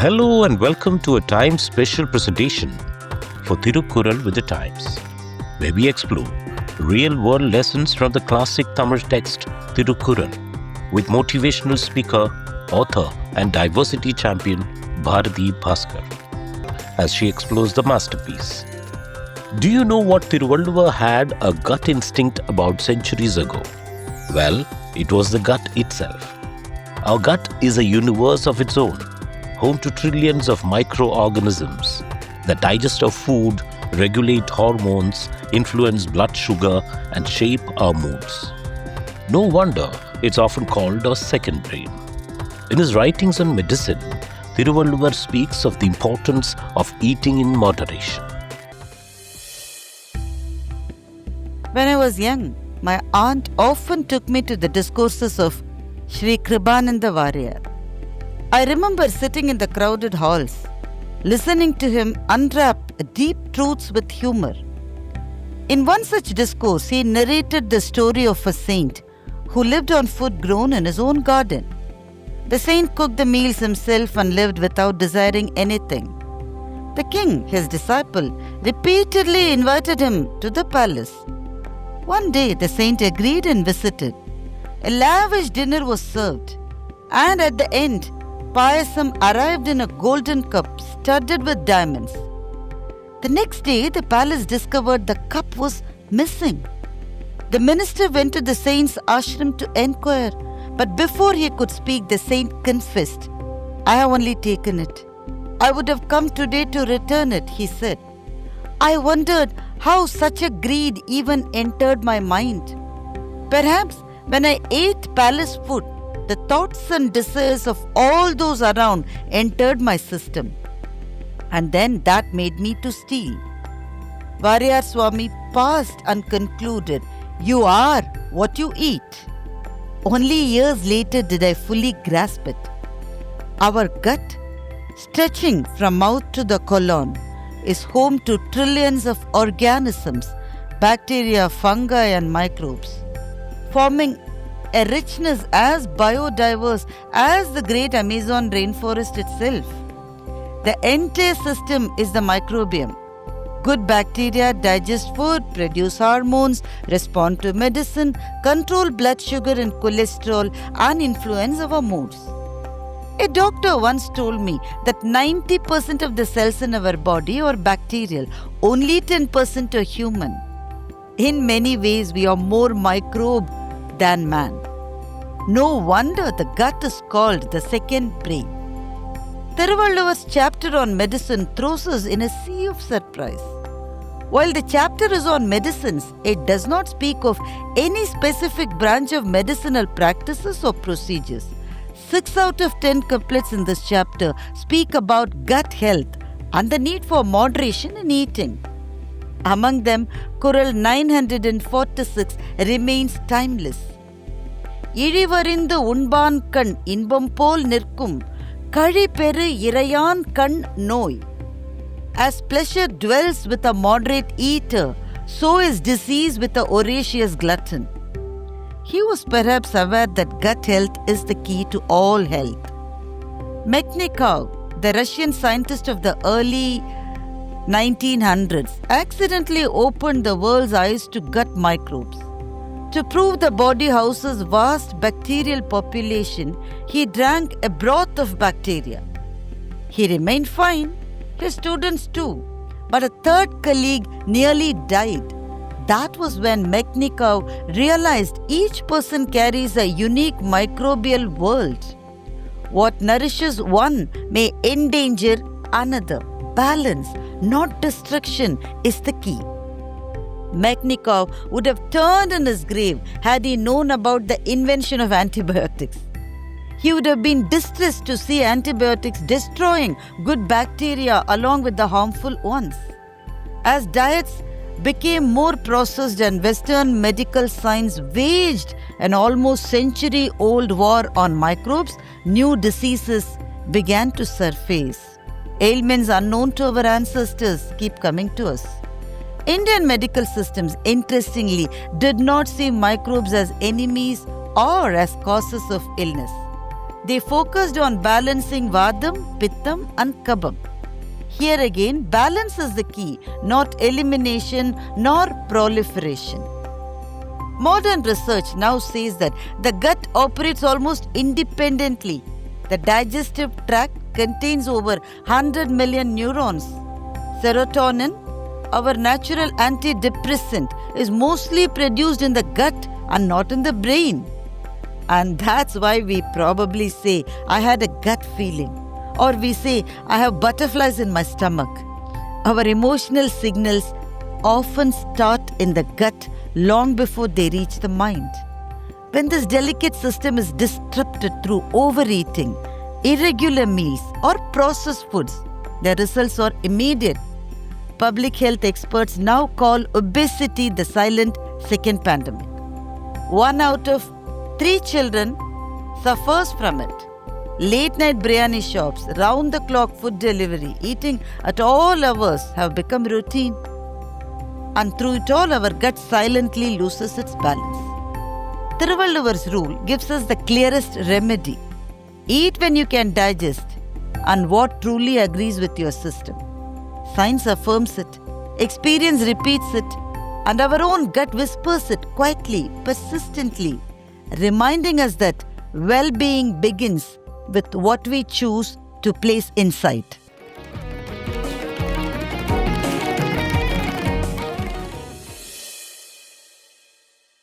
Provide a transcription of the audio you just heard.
Hello and welcome to a Times special presentation for Thirukkural with the Times, where we explore real-world lessons from the classic Tamil text Thirukkural with motivational speaker, author and diversity champion Bharathi Baskar as she explores the masterpiece. Do you know what Thiruvalluvar had a gut instinct about centuries ago? Well, it was the gut itself. Our gut is a universe of its own, home to trillions of microorganisms that digest our food, regulate hormones, influence blood sugar, and shape our moods. No wonder it's often called our second brain. In his writings on medicine, Thiruvalluvar speaks of the importance of eating in moderation. When I was young, my aunt often took me to the discourses of Sri Kribananda Variyar. I remember sitting in the crowded halls, listening to him unwrap deep truths with humor. In one such discourse, he narrated the story of a saint who lived on food grown in his own garden. The saint cooked the meals himself and lived without desiring anything. The king, his disciple, repeatedly invited him to the palace. One day, the saint agreed and visited. A lavish dinner was served, and at the end, payasam arrived in a golden cup studded with diamonds. The next day, the palace discovered the cup was missing. The minister went to the saint's ashram to enquire, but before he could speak, the saint confessed, "I have only taken it. I would have come today to return it," he said. I wondered how such a greed even entered my mind. Perhaps when I ate palace food, the thoughts and desires of all those around entered my system. And then that made me to steal. Variyar Swami paused and concluded, "You are what you eat." Only years later did I fully grasp it. Our gut, stretching from mouth to the colon, is home to trillions of organisms, bacteria, fungi and microbes, forming a richness as biodiverse as the great Amazon rainforest itself. The entire system is the microbiome. Good bacteria digest food, produce hormones, respond to medicine, control blood sugar and cholesterol, and influence our moods. A doctor once told me that 90% of the cells in our body are bacterial, only 10% are human. In many ways, we are more microbe than man. No wonder the gut is called the second brain. Thiruvalluvar's chapter on medicine throws us in a sea of surprise. While the chapter is on medicines, it does not speak of any specific branch of medicinal practices or procedures. 6 out of 10 couplets in this chapter speak about gut health and the need for moderation in eating. Among them, Kural 946 remains timeless. Izhivarindhu Unbaankann Inbampol Nirkkum Kazhiperu Irayaankann noi. As pleasure dwells with a moderate eater, so is disease with a voracious glutton. He was perhaps aware that gut health is the key to all health. Mechnikov, the Russian scientist of the early 1900s, accidentally opened the world's eyes to gut microbes. To prove the body houses vast bacterial population, he drank a broth of bacteria. He remained fine, his students too, but a third colleague nearly died. That was when Mechnikov realized each person carries a unique microbial world. What nourishes one may endanger another. Balance, not destruction, is the key. Mechnikov would have turned in his grave had he known about the invention of antibiotics. He would have been distressed to see antibiotics destroying good bacteria along with the harmful ones. As diets became more processed and Western medical science waged an almost century-old war on microbes, new diseases began to surface. Ailments unknown to our ancestors keep coming to us. Indian medical systems, interestingly, did not see microbes as enemies or as causes of illness. They focused on balancing Vadam, Pittam and Kabam. Here again, balance is the key, not elimination nor proliferation. Modern research now says that the gut operates almost independently. The digestive tract contains over 100 million neurons. Serotonin, our natural antidepressant, is mostly produced in the gut and not in the brain. And that's why we probably say, I had a gut feeling. Or we say, I have butterflies in my stomach. Our emotional signals often start in the gut long before they reach the mind. When this delicate system is disrupted through overeating, irregular meals or processed foods, the results are immediate. Public health experts now call obesity the silent second pandemic. 1 out of 3 children suffers from it. Late night biryani shops, round the clock food delivery, eating at all hours have become routine. And through it all, our gut silently loses its balance. Thiruvalluvar's rule gives us the clearest remedy. Eat when you can digest and what truly agrees with your system. Science affirms it, experience repeats it, and our own gut whispers it quietly, persistently, reminding us that well-being begins with what we choose to place inside.